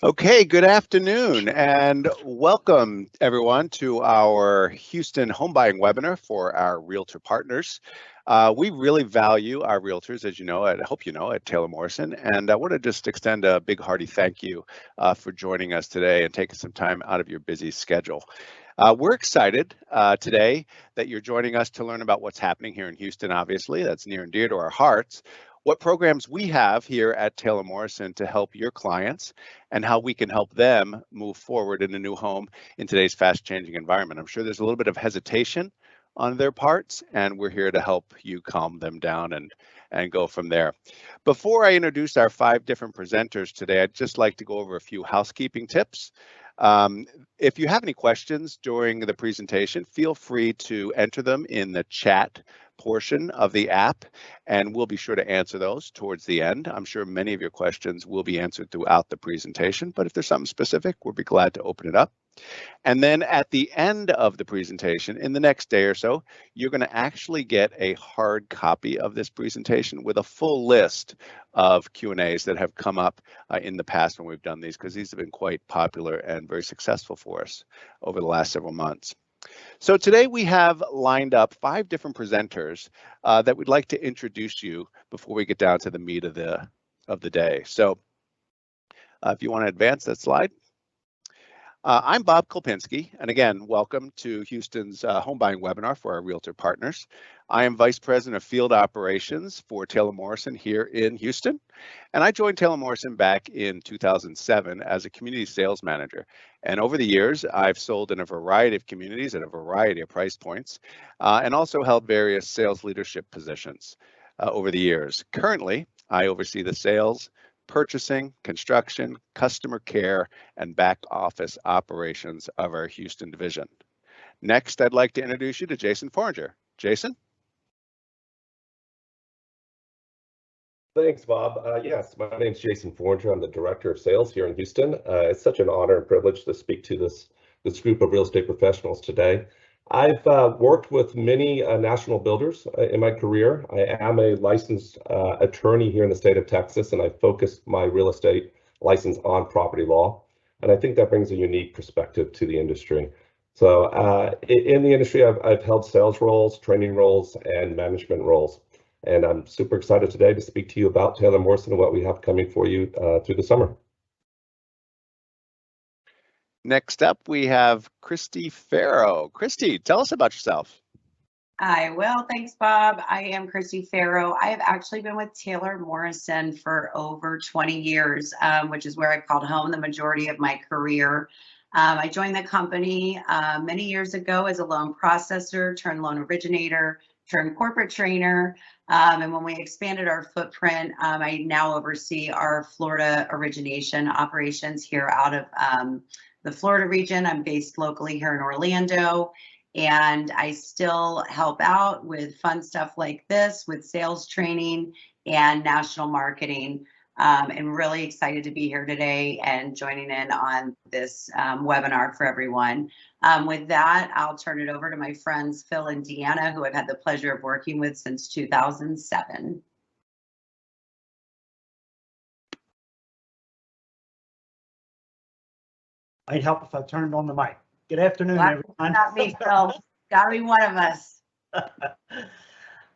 Okay, good afternoon and welcome everyone to our Houston home buying webinar for our realtor partners. We really value our realtors, as you know, I hope you know, at Taylor Morrison, and I want to just extend a big hearty thank you for joining us today and taking some time out of your busy schedule. We're excited today that you're joining us to learn about what's happening here in Houston. Obviously, that's near and dear to our hearts. What programs we have here at Taylor Morrison to help your clients and how we can help them move forward in a new home in today's fast-changing environment. I'm sure there's a little bit of hesitation on their parts, and we're here to help you calm them down and go from there. Before I introduce our 5 different presenters today, I'd just like to go over a few housekeeping tips. If you have any questions during the presentation, feel free to enter them in the chat portion of the app, and we'll be sure to answer those towards the end. I'm sure many of your questions will be answered throughout the presentation, but if there's something specific, we'll be glad to open it up. And then at the end of the presentation, in the next day or so, you're going to actually get a hard copy of this presentation with a full list of Q&As that have come up in the past when we've done these, because these have been quite popular and very successful for us over the last several months. So today we have lined up 5 different presenters that we'd like to introduce you before we get down to the meat of the day. So if you want to advance that slide. I'm Bob Kolpinski, and again, welcome to Houston's home buying webinar for our realtor partners. I am Vice President of Field Operations for Taylor Morrison here in Houston, and I joined Taylor Morrison back in 2007 as a community sales manager. And over the years, I've sold in a variety of communities at a variety of price points, and also held various sales leadership positions over the years. Currently, I oversee the sales, purchasing, construction, customer care, and back office operations of our Houston division. Next, I'd like to introduce you to Jason Forringer. Jason? Thanks, Bob. Yes, my name is Jason Forringer. I'm the Director of Sales here in Houston. It's such an honor and privilege to speak to this group of real estate professionals today. I've worked with many national builders in my career. I am a licensed attorney here in the state of Texas, and I focused my real estate license on property law. And I think that brings a unique perspective to the industry. So in the industry, I've held sales roles, training roles, and management roles. And I'm super excited today to speak to you about Taylor Morrison and what we have coming for you through the summer. Next up, we have Christy Farrow. Christy, tell us about yourself. I will. Thanks, Bob. I am Christy Farrow. I have actually been with Taylor Morrison for over 20 years, which is where I've called home the majority of my career. I joined the company many years ago as a loan processor, turned loan originator, turned corporate trainer. And when we expanded our footprint, I now oversee our Florida origination operations here out of the Florida region. I'm based locally here in Orlando, and I still help out with fun stuff like this, with sales training and national marketing. And really excited to be here today and joining in on this webinar for everyone. With that, I'll turn it over to my friends Phil and Deanna, who I've had the pleasure of working with since 2007. Might help if I turned on the mic. Good afternoon, everyone. Not me, Phil. Gotta be one of us.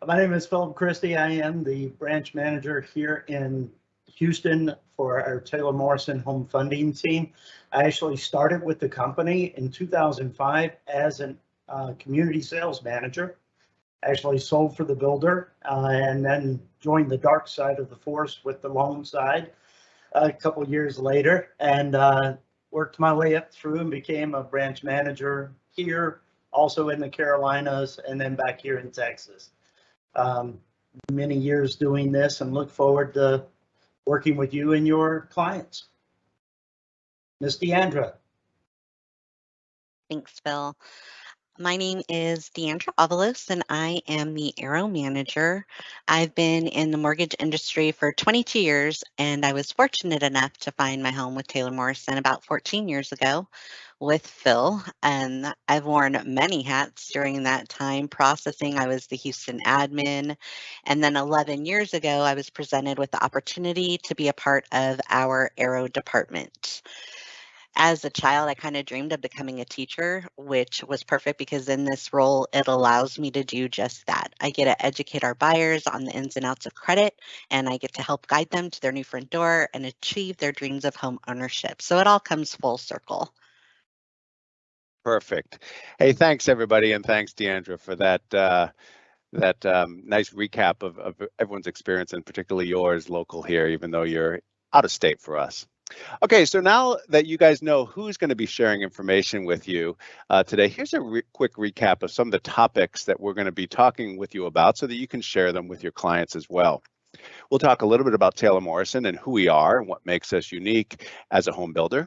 My name is Philip Christie. I am the branch manager here in Houston for our Taylor Morrison home funding team. I actually started with the company in 2005 as a community sales manager. Actually sold for the builder and then joined the dark side of the force with the loan side a couple years later, and worked my way up through and became a branch manager here, also in the Carolinas, and then back here in Texas. Many years doing this, and look forward to working with you and your clients. Miss Deandra. Thanks, Phil. My name is Deandra Avalos, and I am the Arrow Manager. I've been in the mortgage industry for 22 years, and I was fortunate enough to find my home with Taylor Morrison about 14 years ago with Phil. And I've worn many hats during that time. Processing, I was the Houston admin. And then 11 years ago, I was presented with the opportunity to be a part of our Arrow department. As a child, I kind of dreamed of becoming a teacher, which was perfect because in this role, it allows me to do just that. I get to educate our buyers on the ins and outs of credit, and I get to help guide them to their new front door and achieve their dreams of home ownership. So it all comes full circle. Perfect. Hey, thanks everybody, and thanks Deandra for that nice recap of everyone's experience, and particularly yours local here, even though you're out of state for us. Okay, so now that you guys know who's going to be sharing information with you today, here's a quick recap of some of the topics that we're going to be talking with you about so that you can share them with your clients as well. We'll talk a little bit about Taylor Morrison and who we are and what makes us unique as a home builder.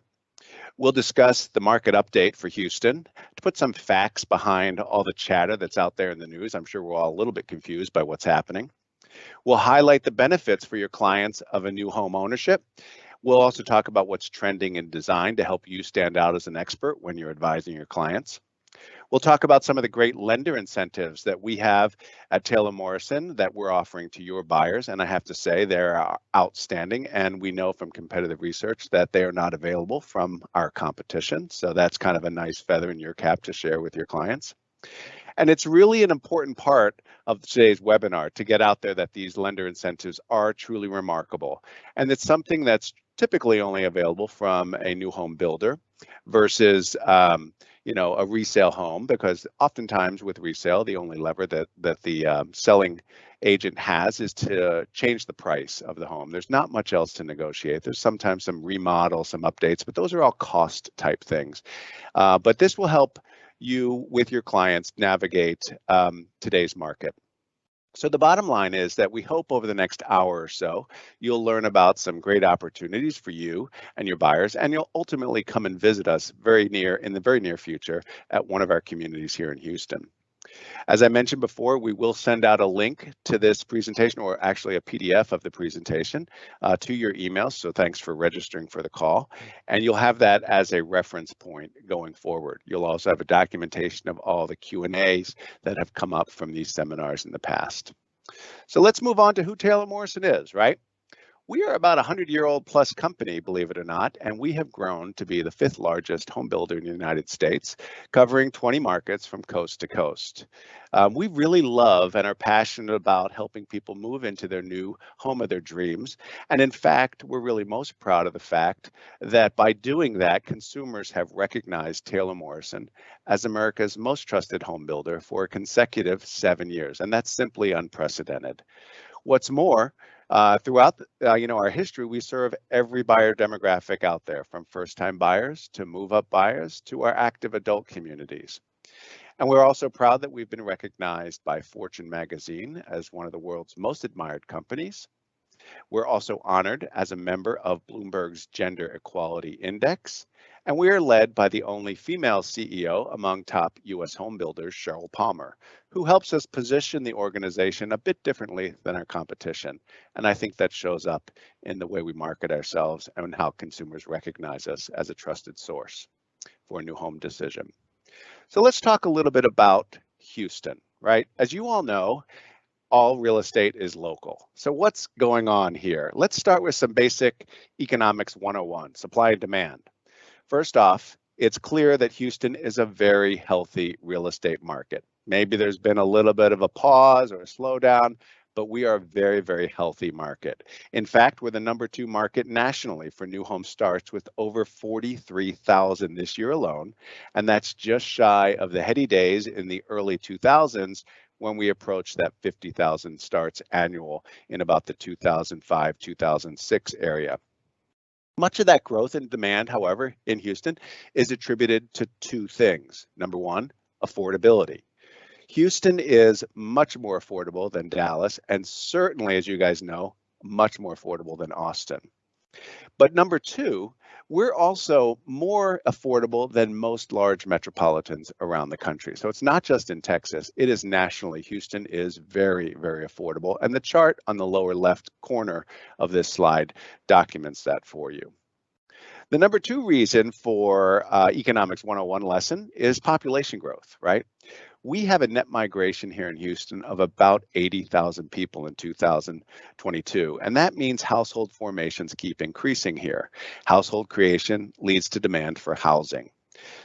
We'll discuss the market update for Houston to put some facts behind all the chatter that's out there in the news. I'm sure we're all a little bit confused by what's happening. We'll highlight the benefits for your clients of a new home ownership. We'll also talk about what's trending in design to help you stand out as an expert when you're advising your clients. We'll talk about some of the great lender incentives that we have at Taylor Morrison that we're offering to your buyers. And I have to say they're outstanding. And we know from competitive research that they are not available from our competition. So that's kind of a nice feather in your cap to share with your clients. And it's really an important part of today's webinar to get out there that these lender incentives are truly remarkable. And it's something that's typically only available from a new home builder versus a resale home, because oftentimes with resale, the only lever that the selling agent has is to change the price of the home. There's not much else to negotiate. There's sometimes some remodel, some updates, but those are all cost type things. But this will help you with your clients navigate today's market. So the bottom line is that we hope over the next hour or so, you'll learn about some great opportunities for you and your buyers, and you'll ultimately come and visit us in the very near future at one of our communities here in Houston. As I mentioned before, we will send out a link to this presentation, or actually a PDF of the presentation, to your email. So thanks for registering for the call. And you'll have that as a reference point going forward. You'll also have a documentation of all the Q&As that have come up from these seminars in the past. So let's move on to who Taylor Morrison is, right? We are about a 100-year-old plus company, believe it or not, and we have grown to be the 5th largest home builder in the United States, covering 20 markets from coast to coast. We really love and are passionate about helping people move into their new home of their dreams. And in fact, we're really most proud of the fact that by doing that, consumers have recognized Taylor Morrison as America's most trusted home builder for a consecutive 7 years, and that's simply unprecedented. What's more, throughout our history, we serve every buyer demographic out there, from first-time buyers to move-up buyers to our active adult communities. And we're also proud that we've been recognized by Fortune magazine as one of the world's most admired companies. We're also honored as a member of Bloomberg's Gender Equality Index, and we are led by the only female CEO among top U.S. home builders, Sheryl Palmer, who helps us position the organization a bit differently than our competition. And I think that shows up in the way we market ourselves and how consumers recognize us as a trusted source for a new home decision. So let's talk a little bit about Houston, right? As you all know, all real estate is local. So what's going on here? Let's start with some basic economics 101, supply and demand. First off, it's clear that Houston is a very healthy real estate market. Maybe there's been a little bit of a pause or a slowdown, but we are a very, very healthy market. In fact, we're the #2 market nationally for new home starts with over 43,000 this year alone. And that's just shy of the heady days in the early 2000s when we approached that 50,000 starts annual in about the 2005-2006 area. Much of that growth in demand, however, in Houston is attributed to 2 things. Number one, affordability. Houston is much more affordable than Dallas, and certainly, as you guys know, much more affordable than Austin. But number two, we're also more affordable than most large metropolitans around the country. So it's not just in Texas, it is nationally. Houston is very, very affordable. And the chart on the lower left corner of this slide documents that for you. The number two reason for Economics 101 lesson is population growth, right? We have a net migration here in Houston of about 80,000 people in 2022, and that means household formations keep increasing here. Household creation leads to demand for housing.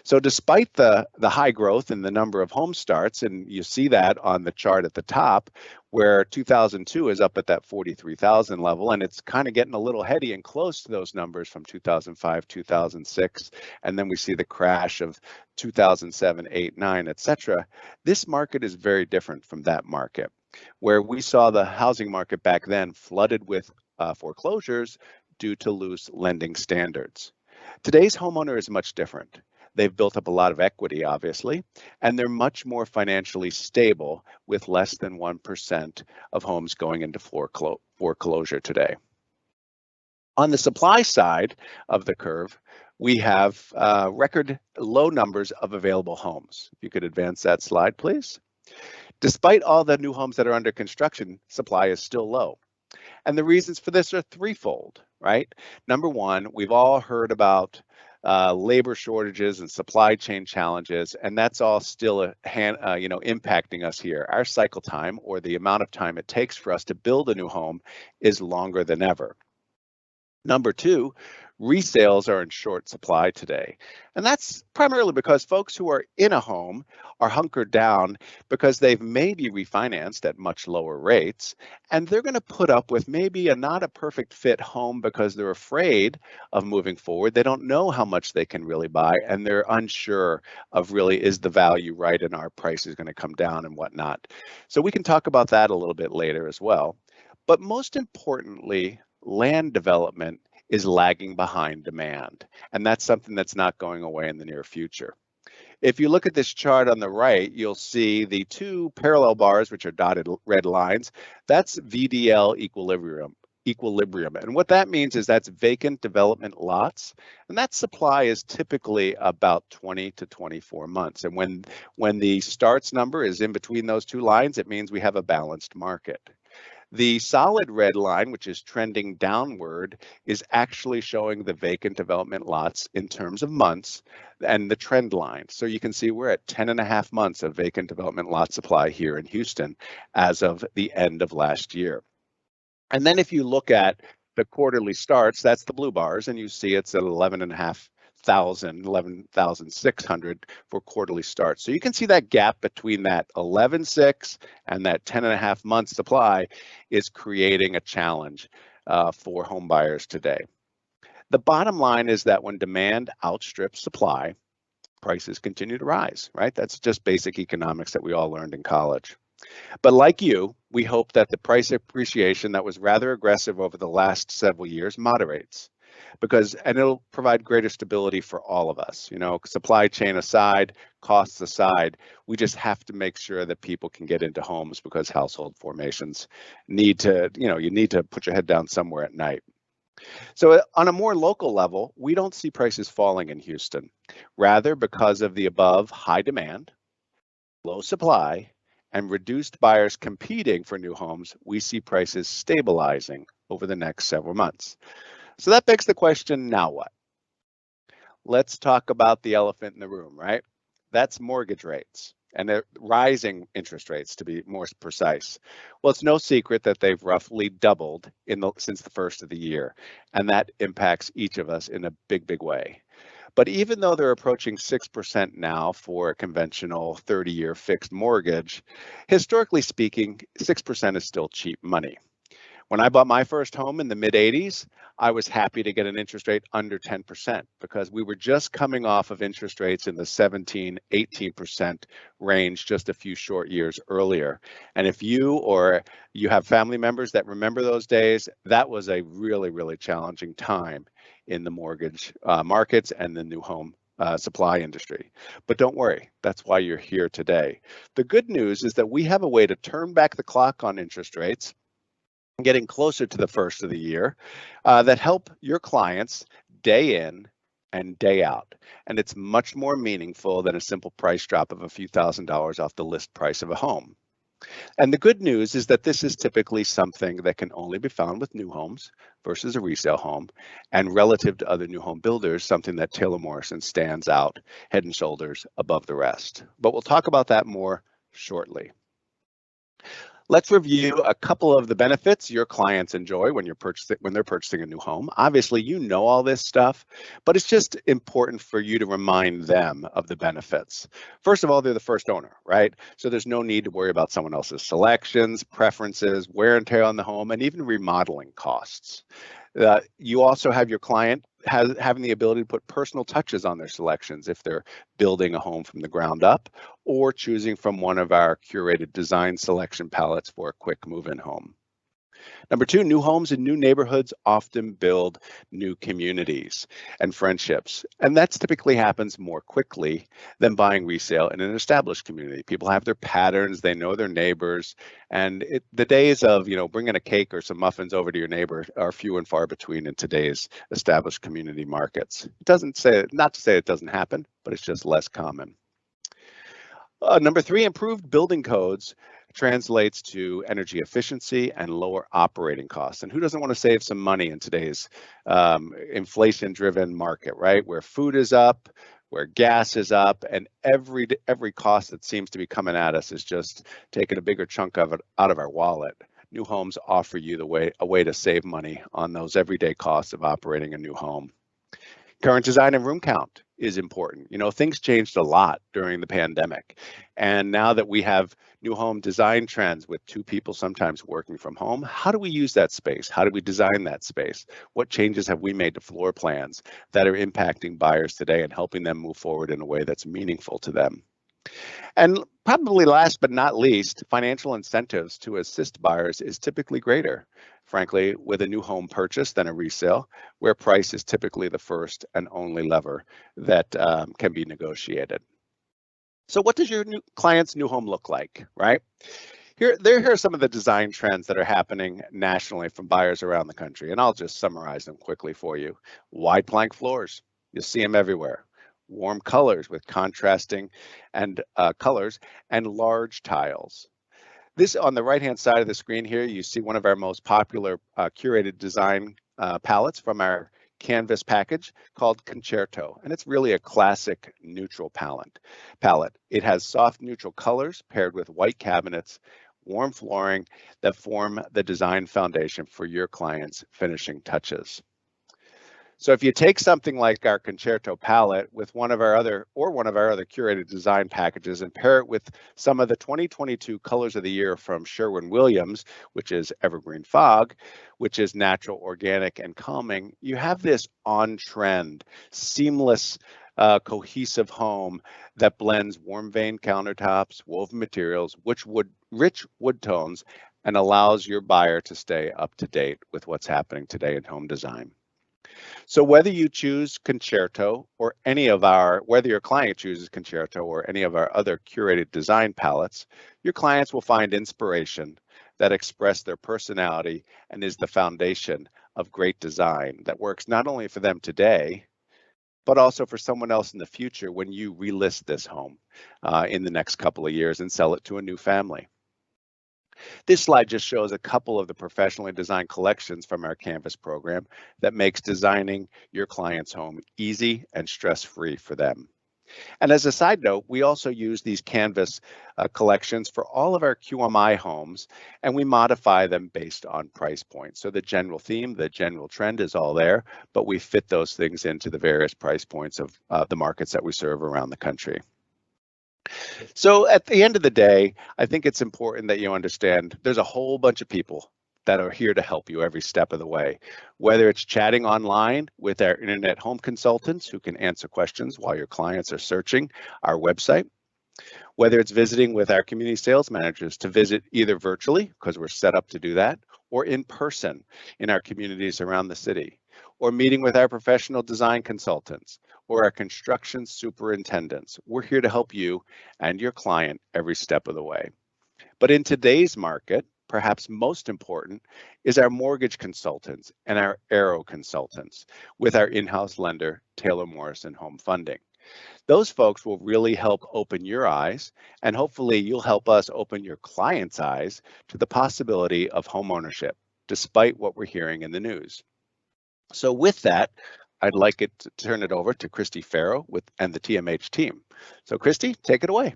So despite the high growth in the number of home starts, and you see that on the chart at the top, where 2002 is up at that 43,000 level, and it's kind of getting a little heady and close to those numbers from 2005, 2006, and then we see the crash of 2007, 8, 9, etc. This market is very different from that market, where we saw the housing market back then flooded with foreclosures due to loose lending standards. Today's homeowner is much different. They've built up a lot of equity, obviously, and they're much more financially stable with less than 1% of homes going into foreclosure today. On the supply side of the curve, we have record low numbers of available homes. If you could advance that slide, please. Despite all the new homes that are under construction, supply is still low. And the reasons for this are threefold, right? Number one, we've all heard about labor shortages and supply chain challenges, and that's all still impacting us here. Our cycle time, or the amount of time it takes for us to build a new home, is longer than ever. Number two, resales are in short supply today. And that's primarily because folks who are in a home are hunkered down because they've maybe refinanced at much lower rates, and they're going to put up with maybe not a perfect fit home because they're afraid of moving forward. They don't know how much they can really buy, and they're unsure of really, is the value right and our price is going to come down and whatnot. So we can talk about that a little bit later as well. But most importantly, land development is lagging behind demand, and that's something that's not going away in the near future. If you look at this chart on the right, you'll see the two parallel bars, which are dotted red lines. That's VDL equilibrium. And what that means is that's vacant development lots, and that supply is typically about 20 to 24 months. And when the starts number is in between those two lines, it means we have a balanced market. The solid red line, which is trending downward, is actually showing the vacant development lots in terms of months and the trend line. So you can see we're at 10.5 months of vacant development lot supply here in Houston as of the end of last year. And then if you look at the quarterly starts, that's the blue bars, and you see it's at 11,600 for quarterly starts. So you can see that gap between that 11.6 and that 10.5 month supply is creating a challenge for home buyers today. The bottom line is that when demand outstrips supply, prices continue to rise, right? That's just basic economics that we all learned in college. But like you, we hope that the price appreciation that was rather aggressive over the last several years moderates, and it'll provide greater stability for all of us. You know, supply chain aside, costs aside, we just have to make sure that people can get into homes because household formations need to, you need to put your head down somewhere at night. So on a more local level, we don't see prices falling in Houston. Rather, because of the above high demand, low supply, and reduced buyers competing for new homes, we see prices stabilizing over the next several months. So that begs the question, now what? Let's talk about the elephant in the room, right? That's mortgage rates, and they're rising interest rates, to be more precise. Well, it's no secret that they've roughly doubled since the first of the year, and that impacts each of us in a big, big way. But even though they're approaching 6% now for a conventional 30-year fixed mortgage, historically speaking, 6% is still cheap money. When I bought my first home in the mid-'80s, I was happy to get an interest rate under 10% because we were just coming off of interest rates in the 17, 18% range just a few short years earlier. And if you or you have family members that remember those days, that was a really, really challenging time in the mortgage markets and the new home supply industry. But don't worry, that's why you're here today. The good news is that we have a way to turn back the clock on interest rates getting closer to the first of the year that help your clients day in and day out. And it's much more meaningful than a simple price drop of a few $1,000s off the list price of a home. And the good news is that this is typically something that can only be found with new homes versus a resale home, and relative to other new home builders, something that Taylor Morrison stands out head and shoulders above the rest. But we'll talk about that more shortly. Let's review a couple of the benefits your clients enjoy when they're purchasing a new home. Obviously, you know all this stuff, but it's just important for you to remind them of the benefits. First of all, they're the first owner, right? So there's no need to worry about someone else's selections, preferences, wear and tear on the home, and even remodeling costs. You also have your client having the ability to put personal touches on their selections if they're building a home from the ground up or choosing from one of our curated design selection palettes for a quick move-in home. Number two, new homes and new neighborhoods often build new communities and friendships. And that typically happens more quickly than buying resale in an established community. People have their patterns, they know their neighbors, and the days of, bringing a cake or some muffins over to your neighbor are few and far between in today's established community markets. Not to say it doesn't happen, but it's just less common. Number three, improved building codes translates to energy efficiency and lower operating costs. And who doesn't want to save some money in today's inflation-driven market, right? Where food is up, where gas is up, and every cost that seems to be coming at us is just taking a bigger chunk of it out of our wallet. New homes offer you a way to save money on those everyday costs of operating a new home. Current design and room count is important. Things changed a lot during the pandemic. And now that we have new home design trends with two people sometimes working from home, how do we use that space? How do we design that space? What changes have we made to floor plans that are impacting buyers today and helping them move forward in a way that's meaningful to them? And probably last but not least, financial incentives to assist buyers is typically greater, frankly, with a new home purchase than a resale, where price is typically the first and only lever that can be negotiated. So what does your client's new home look like, right? Here are some of the design trends that are happening nationally from buyers around the country, and I'll just summarize them quickly for you. Wide plank floors, you'll see them everywhere. Warm colors with contrasting and colors and large tiles. This on the right-hand side of the screen here, you see one of our most popular curated design palettes from our canvas package called Concerto, and it's really a classic neutral palette. It has soft neutral colors paired with white cabinets, warm flooring that form the design foundation for your client's finishing touches. So if you take something like our Concerto palette with one of our other curated design packages and pair it with some of the 2022 colors of the year from Sherwin-Williams, which is Evergreen Fog, which is natural, organic, and calming, you have this on-trend, seamless, cohesive home that blends warm vein countertops, woven materials, rich wood tones, and allows your buyer to stay up to date with what's happening today in home design. So whether you choose Concerto or whether your client chooses Concerto or any of our other curated design palettes, your clients will find inspiration that express their personality and is the foundation of great design that works not only for them today, but also for someone else in the future when you relist this home in the next couple of years and sell it to a new family. This slide just shows a couple of the professionally designed collections from our Canvas program that makes designing your client's home easy and stress-free for them. And as a side note, we also use these Canvas collections for all of our QMI homes, and we modify them based on price points. So the general theme, the general trend is all there, but we fit those things into the various price points of the markets that we serve around the country. So at the end of the day, I think it's important that you understand there's a whole bunch of people that are here to help you every step of the way, whether it's chatting online with our internet home consultants who can answer questions while your clients are searching our website, whether it's visiting with our community sales managers to visit either virtually, because we're set up to do that, or in person in our communities around the city, or meeting with our professional design consultants or our construction superintendents. We're here to help you and your client every step of the way. But in today's market, perhaps most important, is our mortgage consultants and our Arrow consultants with our in-house lender, Taylor Morrison Home Funding. Those folks will really help open your eyes, and hopefully you'll help us open your clients' eyes to the possibility of homeownership, despite what we're hearing in the news. So with that, I'd like to turn it over to Christy Farrow and the TMH team. So Christy, take it away.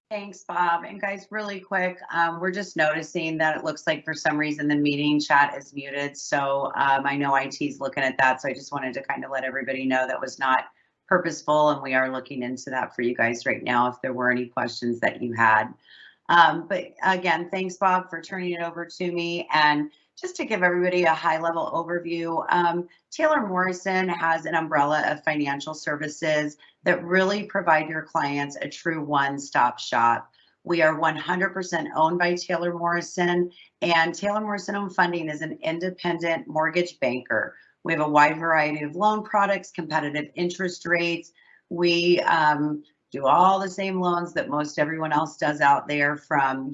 Thanks, Bob. And guys, really quick, we're just noticing that it looks like for some reason the meeting chat is muted. So I know IT is looking at that. So I just wanted to kind of let everybody know that was not purposeful, and we are looking into that for you guys right now if there were any questions that you had. But again, thanks, Bob, for turning it over to me. And just to give everybody a high-level overview, Taylor Morrison has an umbrella of financial services that really provide your clients a true one-stop shop. We are 100% owned by Taylor Morrison, and Taylor Morrison Home Funding is an independent mortgage banker. We have a wide variety of loan products, competitive interest rates. We do all the same loans that most everyone else does out there, from,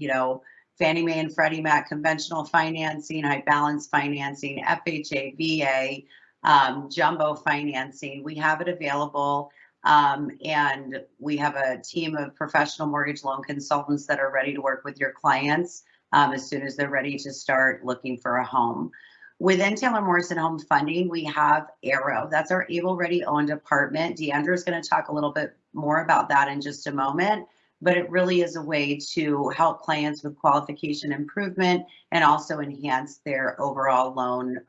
Fannie Mae and Freddie Mac, conventional financing, high balance financing, FHA, VA, jumbo financing. We have it available. And we have a team of professional mortgage loan consultants that are ready to work with your clients as soon as they're ready to start looking for a home. Within Taylor Morrison Home Funding, we have Arrow. That's our able, ready, owned apartment. Deandra is going to talk a little bit more about that in just a moment, but it really is a way to help clients with qualification improvement and also enhance their overall loan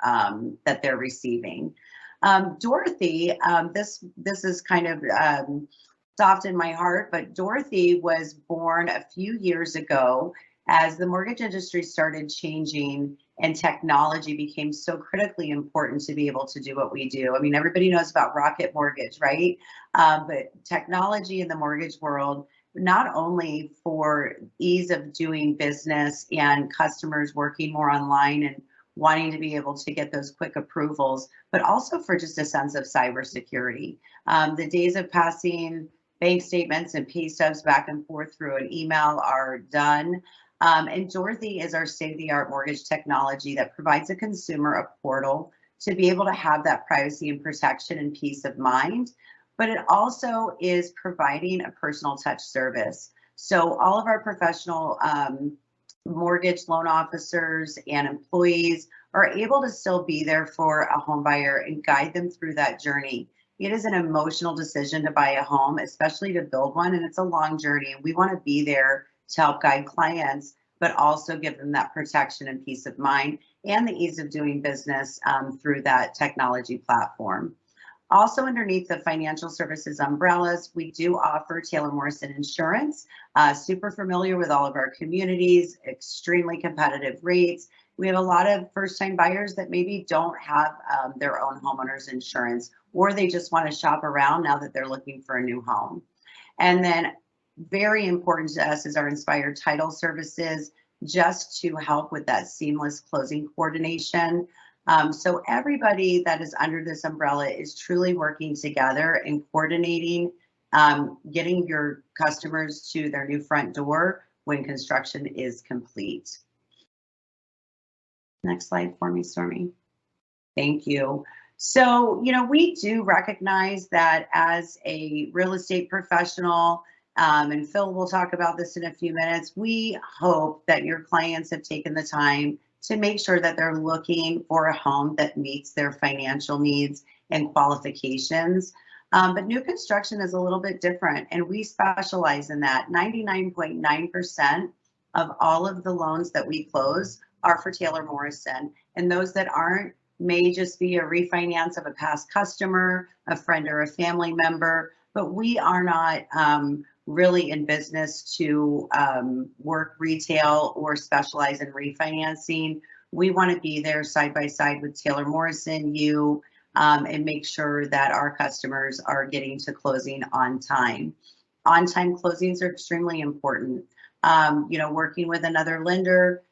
that they're receiving. Dorothy, this is kind of soft in my heart, but Dorothy was born a few years ago as the mortgage industry started changing and technology became so critically important to be able to do what we do. I mean, everybody knows about Rocket Mortgage, right? But technology in the mortgage world, not only for ease of doing business and customers working more online and wanting to be able to get those quick approvals, but also for just a sense of cybersecurity. The days of passing bank statements and pay stubs back and forth through an email are done. And Dorothy is our state-of-the-art mortgage technology that provides a consumer a portal to be able to have that privacy and protection and peace of mind. But it also is providing a personal touch service. So all of our professional mortgage loan officers and employees are able to still be there for a home buyer and guide them through that journey. It is an emotional decision to buy a home, especially to build one, and it's a long journey. And we want to be there to help guide clients, but also give them that protection and peace of mind and the ease of doing business through that technology platform. Also underneath the financial services umbrellas, we do offer Taylor Morrison Insurance, super familiar with all of our communities, extremely competitive rates. We have a lot of first-time buyers that maybe don't have their own homeowner's insurance, or they just want to shop around now that they're looking for a new home. And then very important to us is our Inspired Title services, just to help with that seamless closing coordination. So everybody that is under this umbrella is truly working together and coordinating, getting your customers to their new front door when construction is complete. Next slide for me, Stormy. Thank you. So, we do recognize that as a real estate professional, and Phil will talk about this in a few minutes, we hope that your clients have taken the time to make sure that they're looking for a home that meets their financial needs and qualifications. But new construction is a little bit different, and we specialize in that. 99.9% of all of the loans that we close are for Taylor Morrison, and those that aren't may just be a refinance of a past customer, a friend or a family member, but we are not really in business to work retail or specialize in refinancing. We want to be there side by side with Taylor Morrison, and make sure that our customers are getting to closing on time. On-time closings are extremely important. Working with another lender,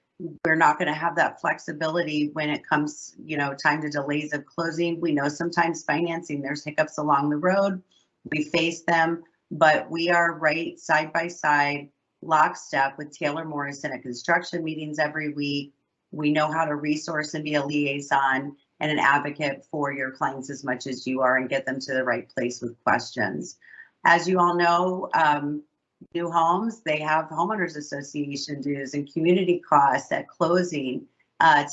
we're not going to have that flexibility when it comes, time to delays of closing. We know sometimes financing, there's hiccups along the road. We face them, but we are right side by side lockstep with Taylor Morrison at construction meetings every week. We know how to resource and be a liaison and an advocate for your clients as much as you are and get them to the right place with questions. As you all know, new homes, they have homeowners association dues and community costs at closing.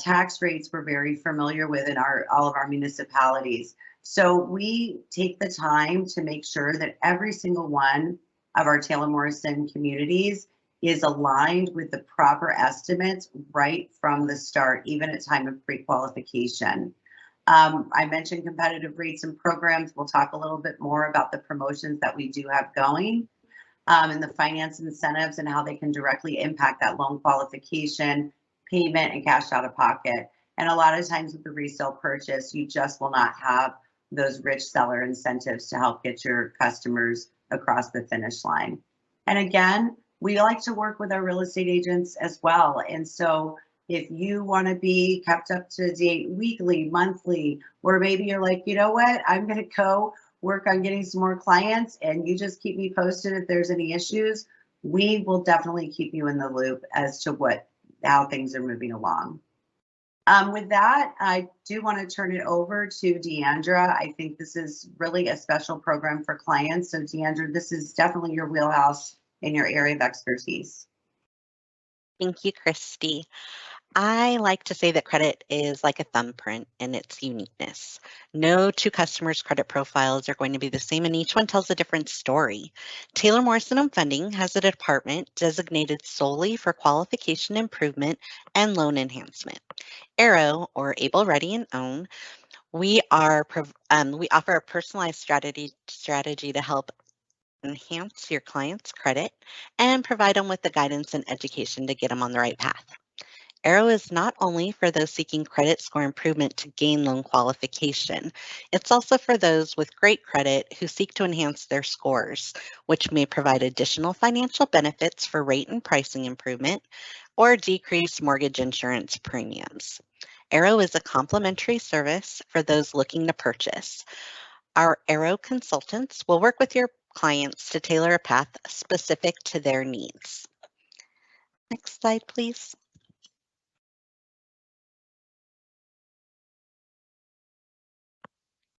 Tax rates we're very familiar with in all of our municipalities. So we take the time to make sure that every single one of our Taylor Morrison communities is aligned with the proper estimates right from the start, even at time of pre-qualification. I mentioned competitive rates and programs. We'll talk a little bit more about the promotions that we do have going, and the finance incentives and how they can directly impact that loan qualification, payment, and cash out of pocket. And a lot of times with the resale purchase, you just will not have those rich seller incentives to help get your customers across the finish line. And again, we like to work with our real estate agents as well. And so if you want to be kept up to date weekly, monthly, or maybe you're like, you know what, I'm going to go work on getting some more clients and you just keep me posted if there's any issues, we will definitely keep you in the loop as to how things are moving along. With that, I do want to turn it over to Deandra. I think this is really a special program for clients. So Deandra, this is definitely your wheelhouse in your area of expertise. Thank you, Christy. I like to say that credit is like a thumbprint in its uniqueness. No two customers' credit profiles are going to be the same, and each one tells a different story. Taylor Morrison Home Funding has a department designated solely for qualification improvement and loan enhancement. Arrow, or Able, Ready, and Own, we offer a personalized strategy to help enhance your client's credit and provide them with the guidance and education to get them on the right path. Arrow is not only for those seeking credit score improvement to gain loan qualification, it's also for those with great credit who seek to enhance their scores, which may provide additional financial benefits for rate and pricing improvement or decrease mortgage insurance premiums. Arrow is a complimentary service for those looking to purchase. Our Arrow consultants will work with your clients to tailor a path specific to their needs. Next slide, please.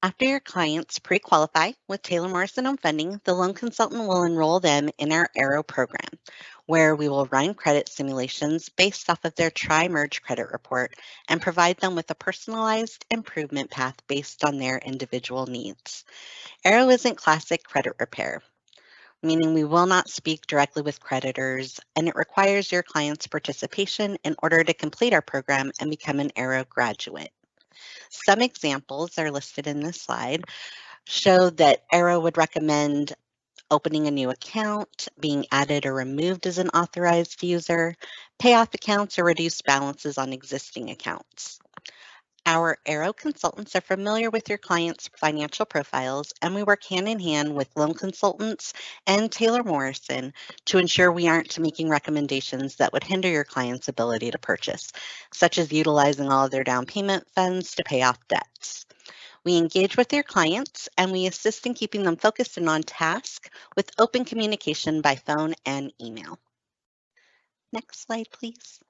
After your clients pre-qualify with Taylor Morrison Home Funding, the loan consultant will enroll them in our Arrow program, where we will run credit simulations based off of their tri-merge credit report and provide them with a personalized improvement path based on their individual needs. Arrow isn't classic credit repair, meaning we will not speak directly with creditors, and it requires your client's participation in order to complete our program and become an Arrow graduate. Some examples are listed in this slide, show that Arrow would recommend opening a new account, being added or removed as an authorized user, pay off accounts or reduce balances on existing accounts. Our Arrow consultants are familiar with your client's financial profiles, and we work hand in hand with loan consultants and Taylor Morrison to ensure we aren't making recommendations that would hinder your client's ability to purchase, such as utilizing all of their down payment funds to pay off debts. We engage with your clients and we assist in keeping them focused and on task with open communication by phone and email. Next slide, please.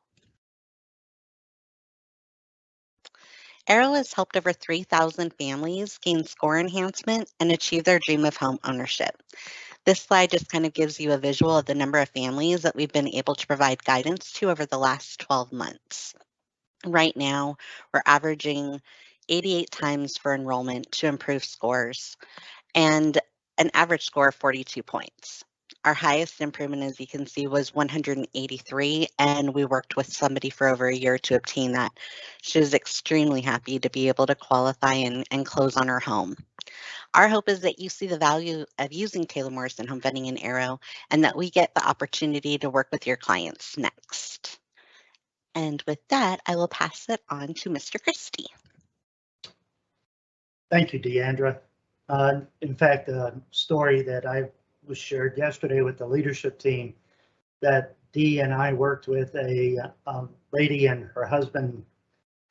Arrow has helped over 3,000 families gain score enhancement and achieve their dream of home ownership. This slide just kind of gives you a visual of the number of families that we've been able to provide guidance to over the last 12 months. Right now, we're averaging 88 times for enrollment to improve scores and an average score of 42 points. Our highest improvement, as you can see, was 183, and we worked with somebody for over a year to obtain that. She was extremely happy to be able to qualify and close on her home. Our hope is that you see the value of using Taylor Morrison Home Funding and Arrow, and that we get the opportunity to work with your clients next. And with that, I will pass it on to Mr. Christie. Thank you, Deandra. In fact, a story that I was shared yesterday with the leadership team, that Dee and I worked with a lady and her husband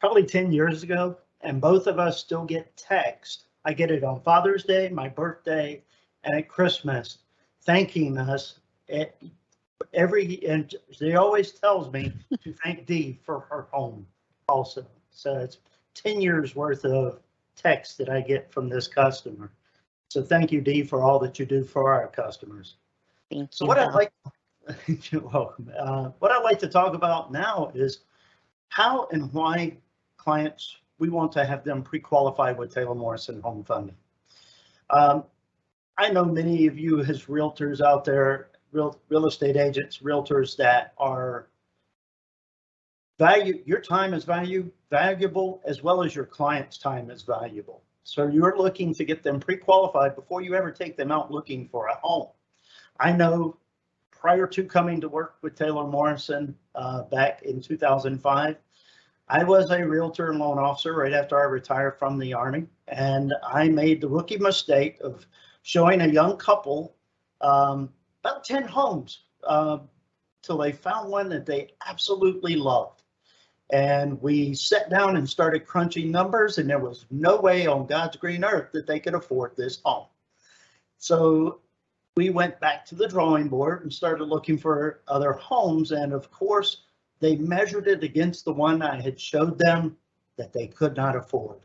probably 10 years ago, and both of us still get text. I get it on Father's Day, my birthday, and at Christmas, thanking us and she always tells me to thank Dee for her home also. So it's 10 years worth of text that I get from this customer. So thank you, Dee, for all that you do for our customers. Thank So you. what I'd like, you're welcome. What I'd like to talk about now is how and why clients, we want to have them pre-qualified with Taylor Morrison Home Funding. I know many of you as realtors out there, real estate agents, realtors that are your time is valuable as well as your client's time is valuable. So you're looking to get them pre-qualified before you ever take them out looking for a home. I know prior to coming to work with Taylor Morrison back in 2005, I was a realtor and loan officer right after I retired from the Army, and I made the rookie mistake of showing a young couple about 10 homes till they found one that they absolutely loved. And we sat down and started crunching numbers, and there was no way on God's green earth that they could afford this home. So we went back to the drawing board and started looking for other homes. And of course, they measured it against the one I had showed them that they could not afford.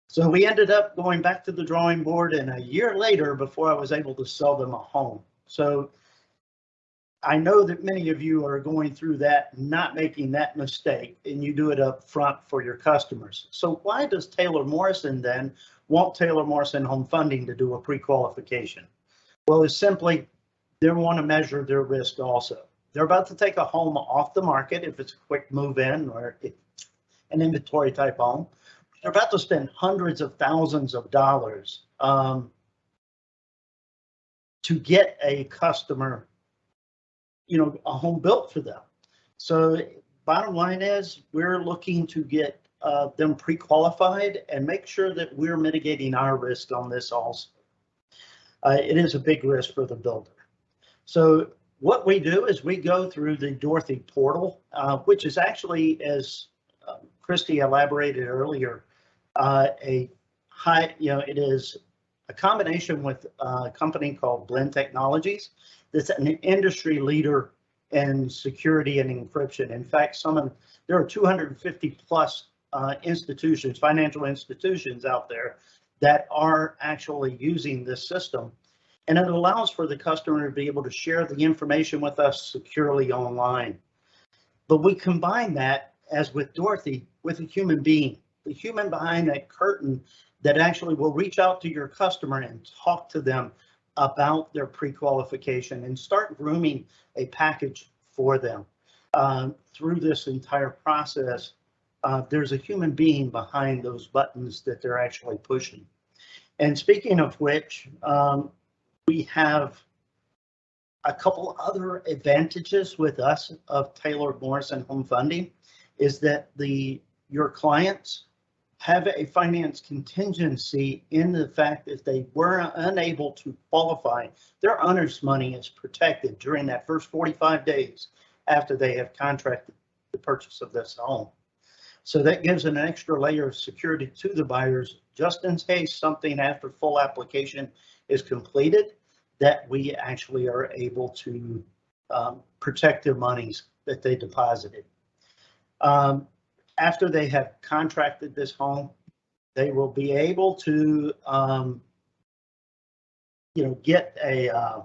So we ended up going back to the drawing board, and a year later, before I was able to sell them a home. So I know that many of you are going through that, not making that mistake, and you do it up front for your customers. So why does Taylor Morrison then want Taylor Morrison Home Funding to do a pre-qualification? Well, it's simply they want to measure their risk also. They're about to take a home off the market if it's a quick move-in or an inventory type home. They're about to spend hundreds of thousands of dollars to get a customer, a home built for them. So bottom line is we're looking to get them pre-qualified and make sure that we're mitigating our risk on this also. It is a big risk for the builder. So what we do is we go through the Dorothy portal, which is actually, as Christy elaborated earlier, it is a combination with a company called Blend Technologies. That's an industry leader in security and encryption. In fact, there are 250 plus institutions, financial institutions out there that are actually using this system. And it allows for the customer to be able to share the information with us securely online. But we combine that, as with Dorothy, with a human being, the human behind that curtain that actually will reach out to your customer and talk to them about their pre-qualification and start grooming a package for them. Through this entire process, there's a human being behind those buttons that they're actually pushing. And speaking of which, we have a couple other advantages with us of Taylor Morrison Home Funding is that your clients have a finance contingency in the fact that they were unable to qualify. Their owner's money is protected during that first 45 days after they have contracted the purchase of this home. So that gives an extra layer of security to the buyers, just in case something after full application is completed, that we actually are able to protect their monies that they deposited. After they have contracted this home, they will be able to, get a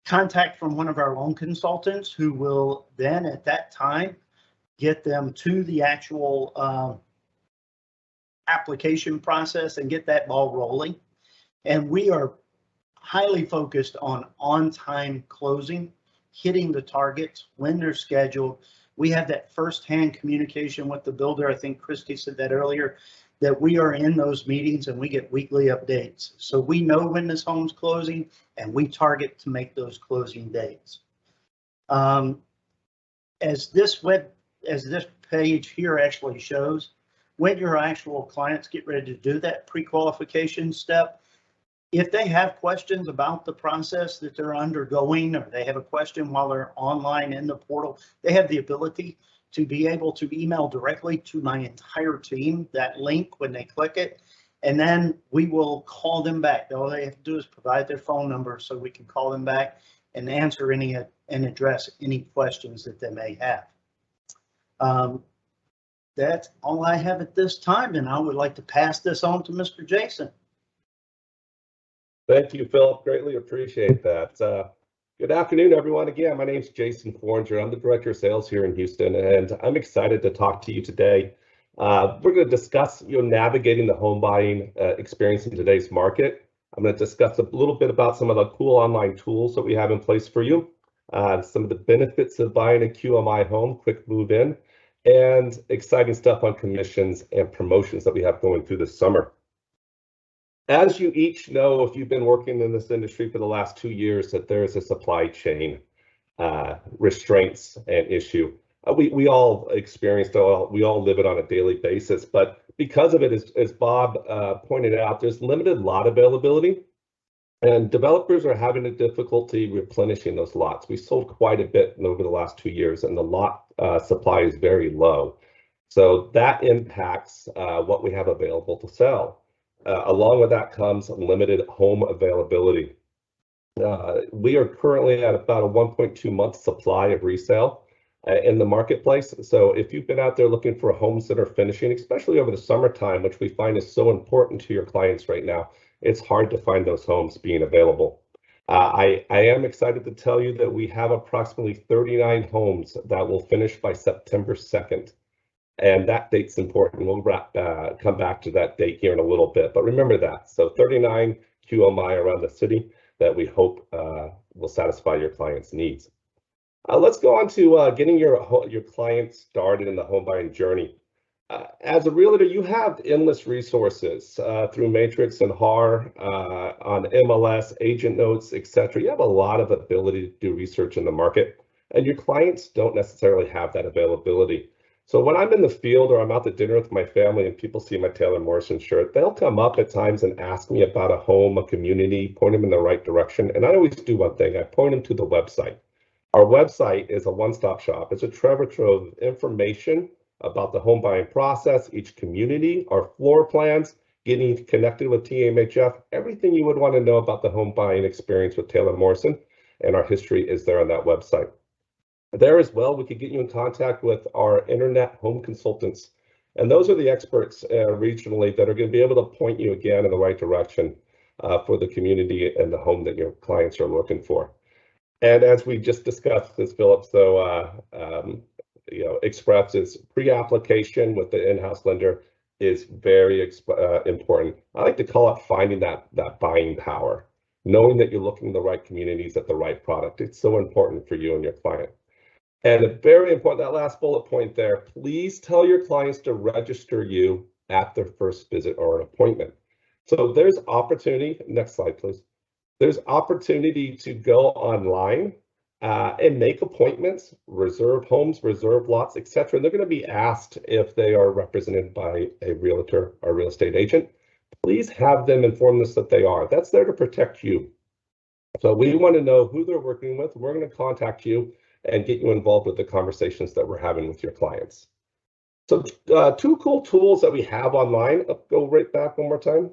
contact from one of our loan consultants who will then at that time get them to the actual application process and get that ball rolling. And we are highly focused on-time closing, hitting the targets when they're scheduled. We have that firsthand communication with the builder. I think Christy said that earlier, that we are in those meetings and we get weekly updates. So we know when this home's closing and we target to make those closing dates. As this page here actually shows, when your actual clients get ready to do that pre-qualification step, if they have questions about the process that they're undergoing, or they have a question while they're online in the portal, they have the ability to be able to email directly to my entire team, that link when they click it, and then we will call them back. All they have to do is provide their phone number so we can call them back and answer any and address any questions that they may have. That's all I have at this time, and I would like to pass this on to Mr. Jason. Thank you, Philip. Greatly appreciate that. Good afternoon, everyone. Again, my name is Jason Forringer. I'm the Director of Sales here in Houston, and I'm excited to talk to you today. We're going to discuss navigating the home buying experience in today's market. I'm going to discuss a little bit about some of the cool online tools that we have in place for you, some of the benefits of buying a QMI home, quick move in, and exciting stuff on commissions and promotions that we have going through the summer. As you each know, if you've been working in this industry for the last 2 years, that there is a supply chain restraints and issue. We all experienced it, we all live it on a daily basis, but because of it, as Bob pointed out, there's limited lot availability, and developers are having a difficulty replenishing those lots. We sold quite a bit over the last 2 years, and the lot supply is very low. So that impacts what we have available to sell. Along with that comes limited home availability. We are currently at about a 1.2 month supply of resale in the marketplace. So if you've been out there looking for homes that are finishing, especially over the summertime, which we find is so important to your clients right now, it's hard to find those homes being available. I am excited to tell you that we have approximately 39 homes that will finish by September 2nd. And that date's important. We'll come back to that date here in a little bit, but remember that. So 39 QMI around the city that we hope will satisfy your clients' needs. Let's go on to getting your clients started in the home buying journey. As a realtor, you have endless resources through Matrix and HAR, on MLS, agent notes, etc. You have a lot of ability to do research in the market, and your clients don't necessarily have that availability. So when I'm in the field or I'm out to dinner with my family and people see my Taylor Morrison shirt, they'll come up at times and ask me about a home, a community, point them in the right direction. And I always do one thing, I point them to the website. Our website is a one-stop shop. It's a treasure trove of information about the home buying process, each community, our floor plans, getting connected with TMHF, everything you would want to know about the home buying experience with Taylor Morrison, and our history is there on that website. There as well, we could get you in contact with our internet home consultants. And those are the experts regionally that are going to be able to point you again in the right direction for the community and the home that your clients are looking for. And as we just discussed this, Philip, so Express's pre-application with the in-house lender is very important. I like to call it finding that buying power, knowing that you're looking in the right communities at the right product. It's so important for you and your client. And very important, that last bullet point there, please tell your clients to register you at their first visit or an appointment. So there's opportunity, next slide, please. There's opportunity to go online and make appointments, reserve homes, reserve lots, etc. And they're going to be asked if they are represented by a realtor or real estate agent. Please have them inform us that they are. That's there to protect you. So we want to know who they're working with. We're going to contact you and get you involved with the conversations that we're having with your clients. So two cool tools that we have online, go right back one more time,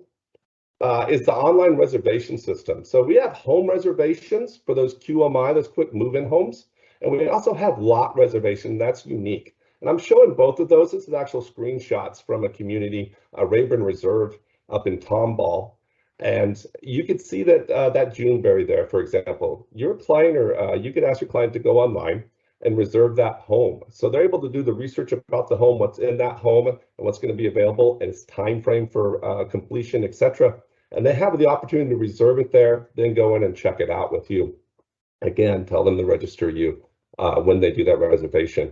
is the online reservation system. So we have home reservations for those QMI, those quick move-in homes, and we also have lot reservation. That's unique. And I'm showing both of those. This is actual screenshots from a community, Rayburn Reserve up in Tomball. And you could see that that Juneberry there, for example, your client or you could ask your client to go online and reserve that home. So they're able to do the research about the home, what's in that home, and what's going to be available, and its time frame for completion, etc. And they have the opportunity to reserve it there, then go in and check it out with you. Again, tell them to register you when they do that reservation.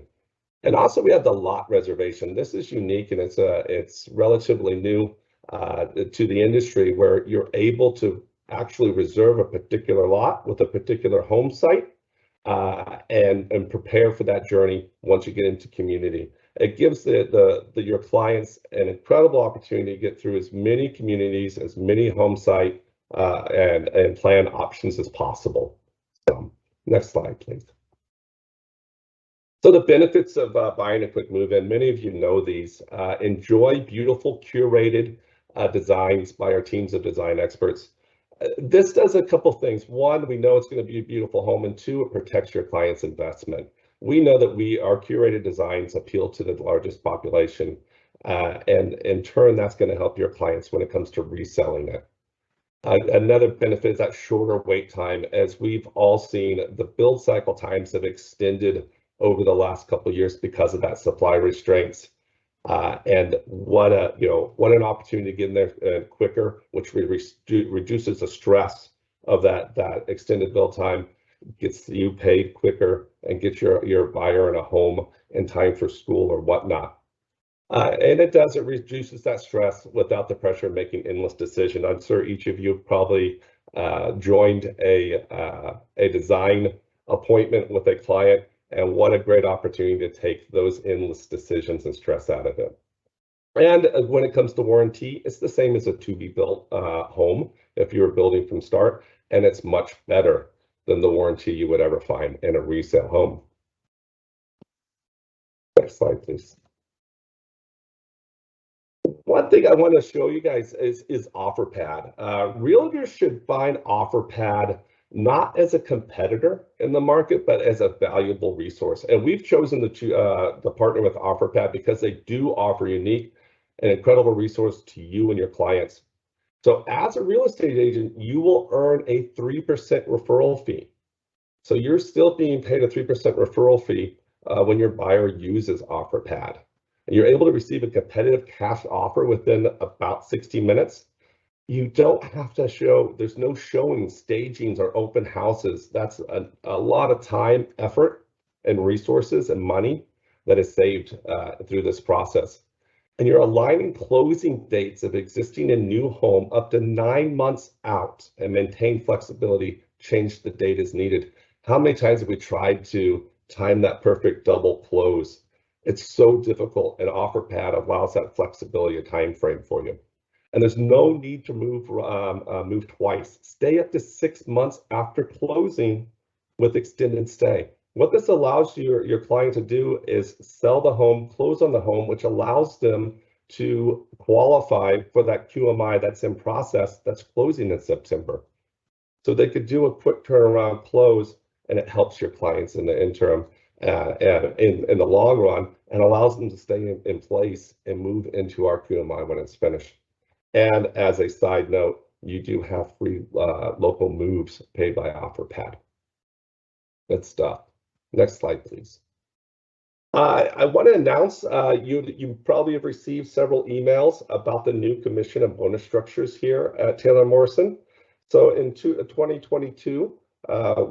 And also we have the lot reservation. This is unique, and it's relatively new to the industry, where you're able to actually reserve a particular lot with a particular home site and prepare for that journey once you get into community. It gives your clients an incredible opportunity to get through as many communities, as many home site and plan options as possible. So, next slide, please. So the benefits of buying a quick move-in, many of you know these. Enjoy beautiful, curated designs by our teams of design experts. This does a couple things. One, we know it's going to be a beautiful home, and two, it protects your client's investment. We know that our curated designs appeal to the largest population, and in turn, that's going to help your clients when it comes to reselling it. Another benefit is that shorter wait time. As we've all seen, the build cycle times have extended over the last couple of years because of that supply restraints. And what an opportunity to get in there quicker, which reduces the stress of that extended build time, gets you paid quicker, and gets your buyer in a home in time for school or whatnot. And it reduces that stress without the pressure of making endless decisions. I'm sure each of you probably joined a design appointment with a client, and what a great opportunity to take those endless decisions and stress out of it. And when it comes to warranty, it's the same as a to-be-built home if you were building from start, and it's much better than the warranty you would ever find in a resale home. Next slide, please. One thing I want to show you guys is OfferPad. Realtors should find OfferPad not as a competitor in the market, but as a valuable resource. And we've chosen to partner with OfferPad because they do offer unique and incredible resource to you and your clients. So as a real estate agent, you will earn a 3% referral fee. So you're still being paid a 3% referral fee when your buyer uses OfferPad. You're able to receive a competitive cash offer within about 60 minutes. You don't have to show, there's no showing, stagings, or open houses. That's a lot of time, effort, and resources and money that is saved through this process. And you're aligning closing dates of existing and new home up to 9 months out and maintain flexibility, change the date as needed. How many times have we tried to time that perfect double close? It's so difficult, and OfferPad allows that flexibility of time frame for you. And there's no need to move twice. Stay up to 6 months after closing with extended stay. What this allows your client to do is sell the home, close on the home, which allows them to qualify for that QMI that's in process that's closing in September. So they could do a quick turnaround close, and it helps your clients in the interim. And in the long run, and allows them to stay in place and move into our QMI when it's finished. And as a side note, you do have free local moves paid by OfferPad. Good stuff. Next slide, please. I want to announce you probably have received several emails about the new commission and bonus structures here at Taylor Morrison. So in 2022,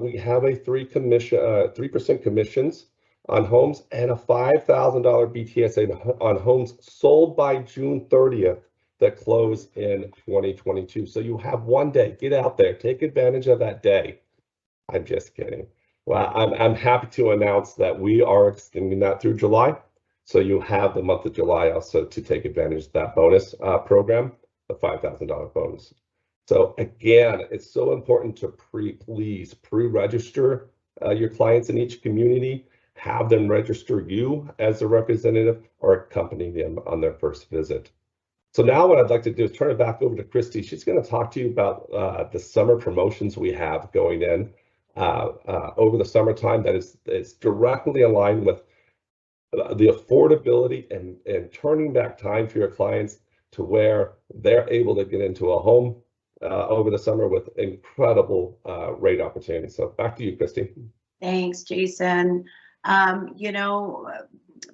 we have a 3% commissions on homes and a $5,000 BTSA on homes sold by June 30th that close in 2022. So you have one day. Get out there, take advantage of that day. I'm just kidding. Well, I'm happy to announce that we are extending that through July. So you have the month of July also to take advantage of that bonus program, the $5,000 bonus. So again, it's so important to please pre-register your clients in each community, have them register you as a representative or accompany them on their first visit. So now what I'd like to do is turn it back over to Christy. She's going to talk to you about the summer promotions we have going in over the summertime that is directly aligned with the affordability and turning back time for your clients to where they're able to get into a home over the summer with incredible rate opportunities. So back to you, Christy. Thanks, Jason. You know,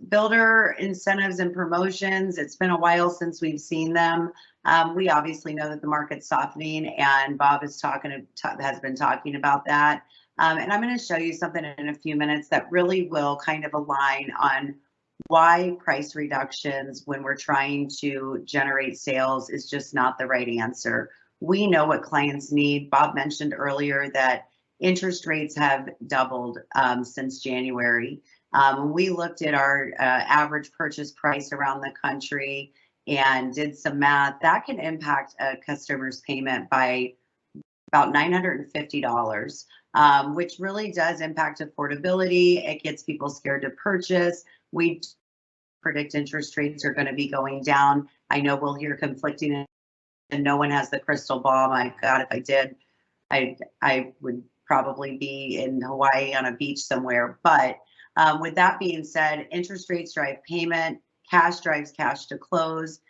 builder incentives and promotions, it's been a while since we've seen them. We obviously know that the market's softening, and Bob has been talking about that. And I'm going to show you something in a few minutes that really will kind of align on why price reductions when we're trying to generate sales is just not the right answer. We know what clients need. Bob mentioned earlier that interest rates have doubled since January. We looked at our average purchase price around the country and did some math. That can impact a customer's payment by about $950, which really does impact affordability. It gets people scared to purchase. We predict interest rates are going to be going down. I know we'll hear conflicting and no one has the crystal ball. My God, if I did, I would probably be in Hawaii on a beach somewhere. But with that being said, interest rates drive payment, cash drives cash to close.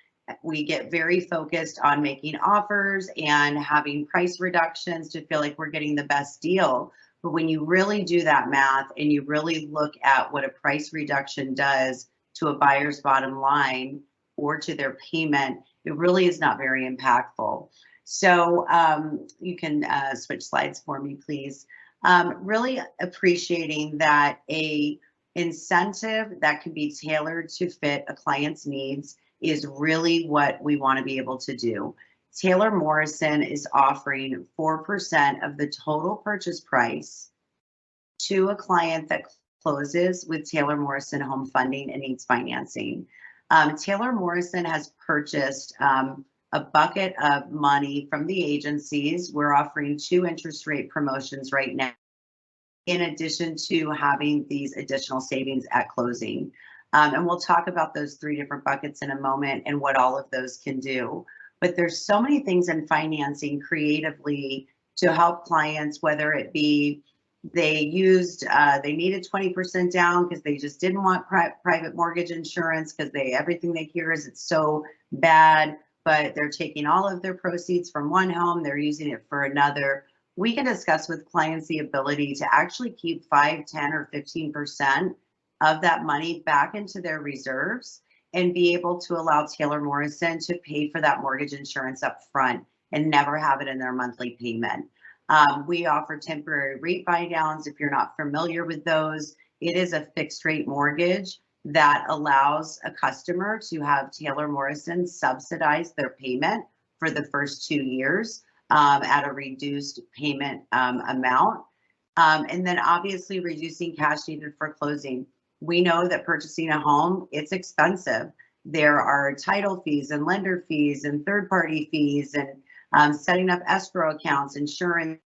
We get very focused on making offers and having price reductions to feel like we're getting the best deal. But when you really do that math and you really look at what a price reduction does to a buyer's bottom line or to their payment, it really is not very impactful. So you can switch slides for me, please. Really appreciating that a incentive that can be tailored to fit a client's needs is really what we want to be able to do. Taylor Morrison is offering 4% of the total purchase price to a client that closes with Taylor Morrison Home Funding and needs financing. Taylor Morrison has purchased a bucket of money from the agencies. We're offering 2 interest rate promotions right now, in addition to having these additional savings at closing. And we'll talk about those 3 different buckets in a moment and what all of those can do. But there's so many things in financing creatively to help clients, whether it be they needed 20% down because they just didn't want private mortgage insurance because everything they hear is it's so bad, but they're taking all of their proceeds from one home, they're using it for another. We can discuss with clients the ability to actually keep 5, 10, or 15% of that money back into their reserves and be able to allow Taylor Morrison to pay for that mortgage insurance up front and never have it in their monthly payment. We offer temporary rate buy downs. If you're not familiar with those, it is a fixed rate mortgage that allows a customer to have Taylor Morrison subsidize their payment for the first 2 years at a reduced payment amount. And then obviously reducing cash needed for closing. We know that purchasing a home, it's expensive. There are title fees and lender fees and third-party fees and setting up escrow accounts, insurance,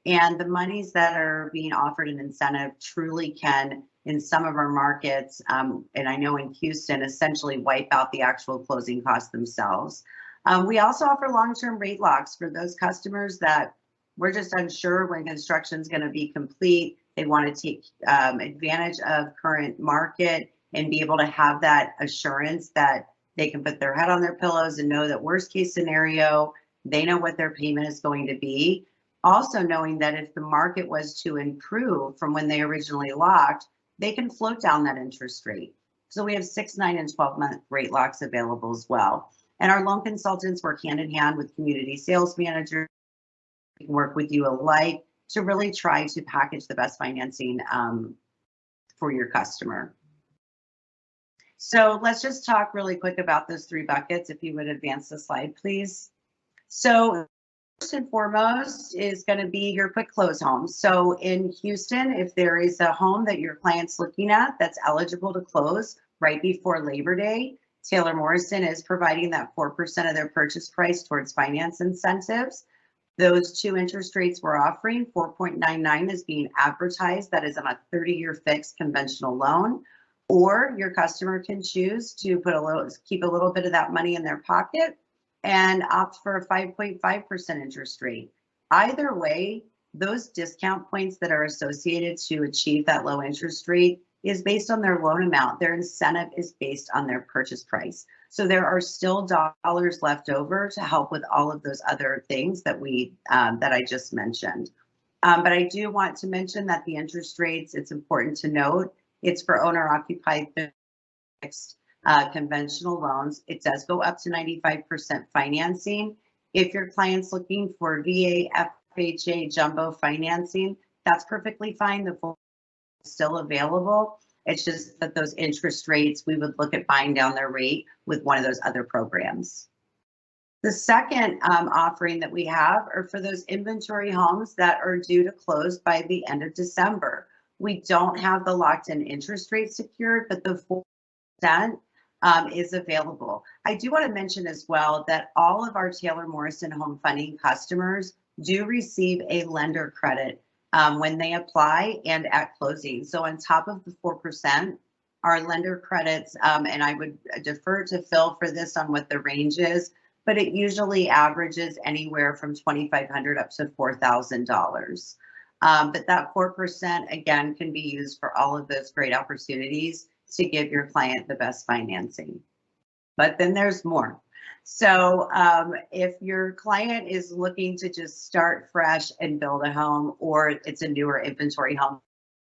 and the monies that are being offered in incentive truly can, in some of our markets, and I know in Houston, essentially wipe out the actual closing costs themselves. We also offer long-term rate locks for those customers that we're just unsure when construction is going to be complete. They want to take advantage of current market and be able to have that assurance that they can put their head on their pillows and know that worst case scenario, they know what their payment is going to be. Also knowing that if the market was to improve from when they originally locked, they can float down that interest rate. So we have 6, 9, and 12-month rate locks available as well. And our loan consultants work hand in hand with community sales managers, work with you alike to really try to package the best financing for your customer. So let's just talk really quick about those 3 buckets. If you would advance the slide, please. So first and foremost is going to be your quick close home. So in Houston, if there is a home that your client's looking at that's eligible to close right before Labor Day, Taylor Morrison is providing that 4% of their purchase price towards finance incentives. Those 2 interest rates we're offering, 4.99 is being advertised. That is on a 30-year fixed conventional loan. Or your customer can choose to keep a little bit of that money in their pocket and opt for a 5.5% interest rate. Either way, those discount points that are associated to achieve that low interest rate is based on their loan amount. Their incentive is based on their purchase price. So there are still dollars left over to help with all of those other things that I just mentioned. But I do want to mention that the interest rates, it's important to note, it's for owner-occupied fixed conventional loans. It does go up to 95% financing. If your client's looking for VA, FHA, jumbo financing, that's perfectly fine. The full is still available. It's just that those interest rates, we would look at buying down their rate with one of those other programs. The second offering that we have are for those inventory homes that are due to close by the end of December. We don't have the locked-in interest rate secured, but the 4% is available. I do want to mention as well that all of our Taylor Morrison Home Funding customers do receive a lender credit when they apply and at closing. So on top of the 4%, our lender credits, and I would defer to Phil for this on what the range is, but it usually averages anywhere from $2,500 up to $4,000. But that 4% again can be used for all of those great opportunities to give your client the best financing. But then there's more. So if your client is looking to just start fresh and build a home, or it's a newer inventory home,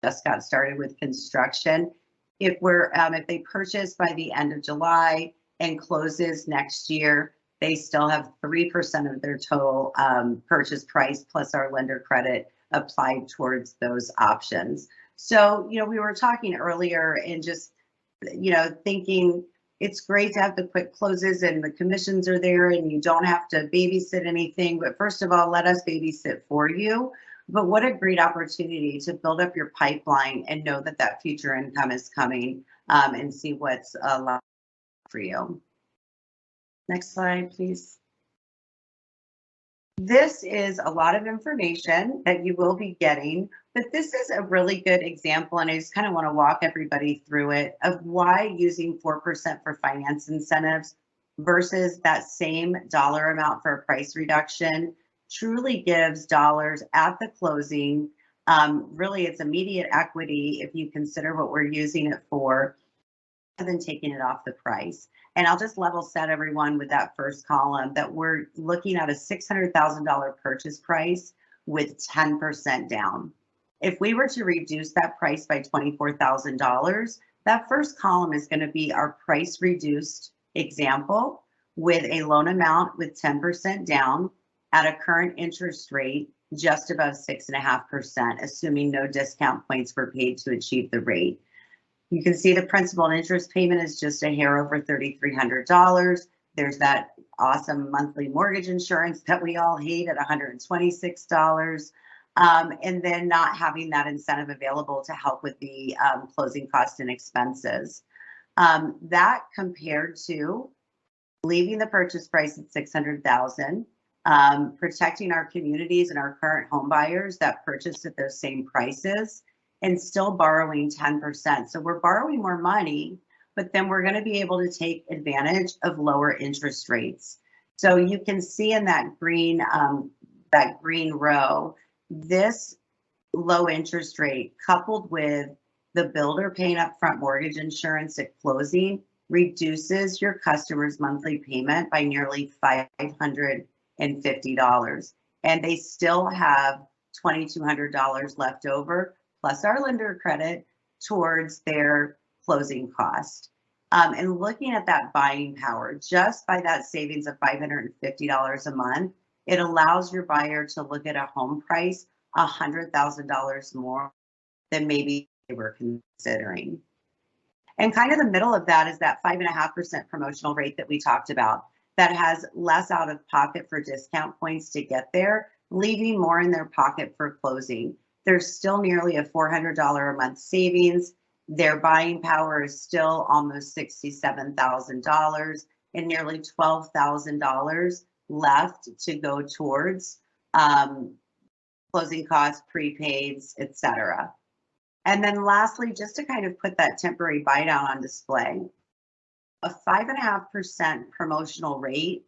just got started with construction, if they purchase by the end of July and closes next year, they still have 3% of their total purchase price plus our lender credit applied towards those options. So, we were talking earlier and just, thinking it's great to have the quick closes and the commissions are there and you don't have to babysit anything. But first of all, let us babysit for you. But what a great opportunity to build up your pipeline and know that that future income is coming and see what's allowed for you. Next slide, please. This is a lot of information that you will be getting, but this is a really good example, and I just kind of want to walk everybody through it, of why using 4% for finance incentives versus that same dollar amount for a price reduction truly gives dollars at the closing. Really, it's immediate equity if you consider what we're using it for, rather than taking it off the price. And I'll just level set everyone with that first column that we're looking at a $600,000 purchase price with 10% down. If we were to reduce that price by $24,000, that first column is going to be our price reduced example with a loan amount with 10% down at a current interest rate just above 6.5%, assuming no discount points were paid to achieve the rate. You can see the principal and interest payment is just a hair over $3,300. There's that awesome monthly mortgage insurance that we all hate at $126. And then not having that incentive available to help with the closing costs and expenses. That compared to leaving the purchase price at $600,000, protecting our communities and our current home buyers that purchased at those same prices, and still borrowing 10%. So we're borrowing more money, but then we're going to be able to take advantage of lower interest rates. So you can see in that green row, this low interest rate coupled with the builder paying upfront mortgage insurance at closing reduces your customer's monthly payment by nearly $550. And they still have $2,200 left over, plus our lender credit towards their closing cost. And looking at that buying power, just by that savings of $550 a month, it allows your buyer to look at a home price $100,000 more than maybe they were considering. And kind of the middle of that is that 5.5% promotional rate that we talked about that has less out of pocket for discount points to get there, leaving more in their pocket for closing. There's still nearly a $400 a month savings. Their buying power is still almost $67,000 and nearly $12,000 left to go towards closing costs, prepaids, etc. And then lastly, just to kind of put that temporary buy down on display, a 5.5% promotional rate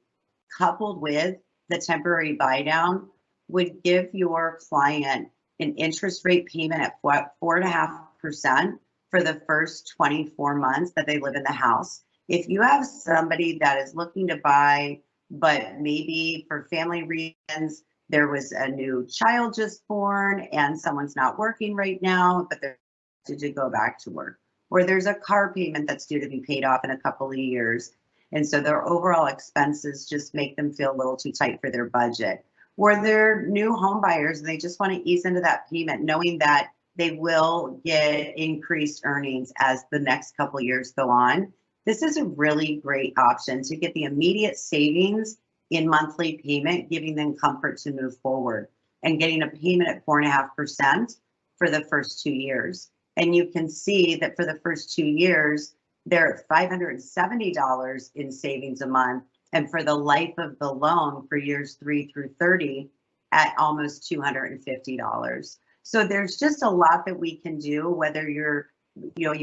coupled with the temporary buy down would give your client an interest rate payment at 4.5% for the first 24 months that they live in the house. If you have somebody that is looking to buy, but maybe for family reasons, there was a new child just born and someone's not working right now, but they're due to go back to work, or there's a car payment that's due to be paid off in a couple of years. And so their overall expenses just make them feel a little too tight for their budget. Or they're new home buyers and they just want to ease into that payment, knowing that they will get increased earnings as the next couple of years go on. This is a really great option to get the immediate savings in monthly payment, giving them comfort to move forward and getting a payment at 4.5% for the first 2 years. And you can see that for the first 2 years, they're at $570 in savings a month. And for the life of the loan for years 3 through 30 at almost $250. So there's just a lot that we can do, whether you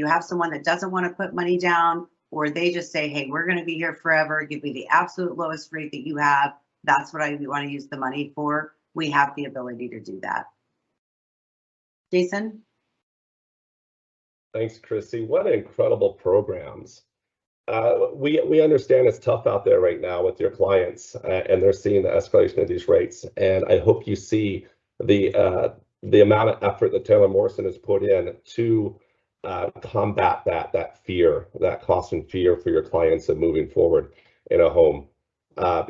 have someone that doesn't want to put money down, or they just say, hey, we're going to be here forever, give me the absolute lowest rate that you have, that's what I want to use the money for, we have the ability to do that. Jason? Thanks, Chrissy. What incredible programs. We understand it's tough out there right now with your clients, and they're seeing the escalation of these rates. And I hope you see the amount of effort that Taylor Morrison has put in to combat that fear, that cost and fear for your clients of moving forward in a home.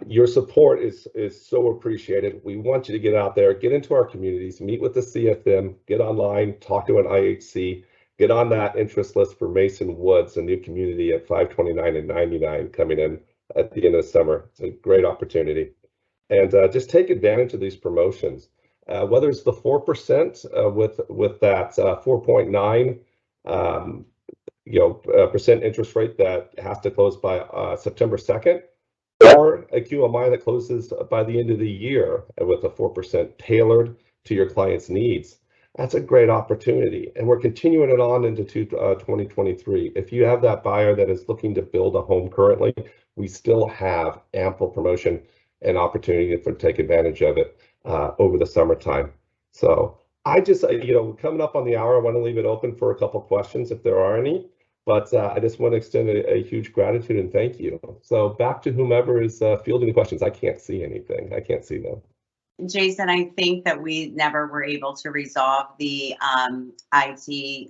Your support is so appreciated. We want you to get out there, get into our communities, meet with the CFM, get online, talk to an IHC, get on that interest list for Mason Woods, a new community at 529 and 99 coming in at the end of the summer. It's a great opportunity. And just take advantage of these promotions. Whether it's the 4% with that 4.9 percent interest rate that has to close by September 2nd, or a QMI that closes by the end of the year with a 4% tailored to your client's needs. That's a great opportunity. And we're continuing it on into 2023. If you have that buyer that is looking to build a home currently, we still have ample promotion and opportunity to take advantage of it over the summertime. So I just, coming up on the hour, I want to leave it open for a couple questions if there are any. But I just want to extend a huge gratitude and thank you. So back to whomever is fielding the questions. I can't see anything. I can't see them. Jason, I think that we never were able to resolve the IT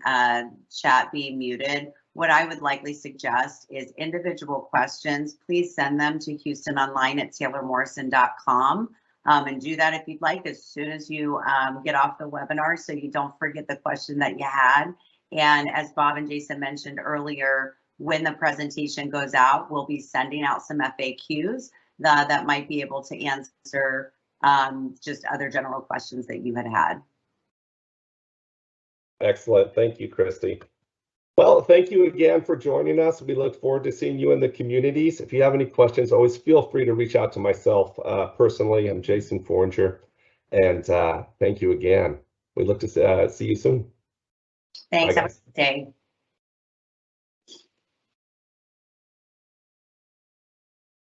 chat being muted. What I would likely suggest is individual questions. Please send them to houstononline@taylormorrison.com and do that if you'd like as soon as you get off the webinar, so you don't forget the question that you had. And as Bob and Jason mentioned earlier, when the presentation goes out, we'll be sending out some FAQs that might be able to answer just other general questions that you had. Excellent. Thank you, Christy. Well, thank you again for joining us. We look forward to seeing you in the communities. If you have any questions, always feel free to reach out to myself personally. I'm Jason Foringer, and thank you again. We look to see you soon. Thanks. Bye, Have a good day.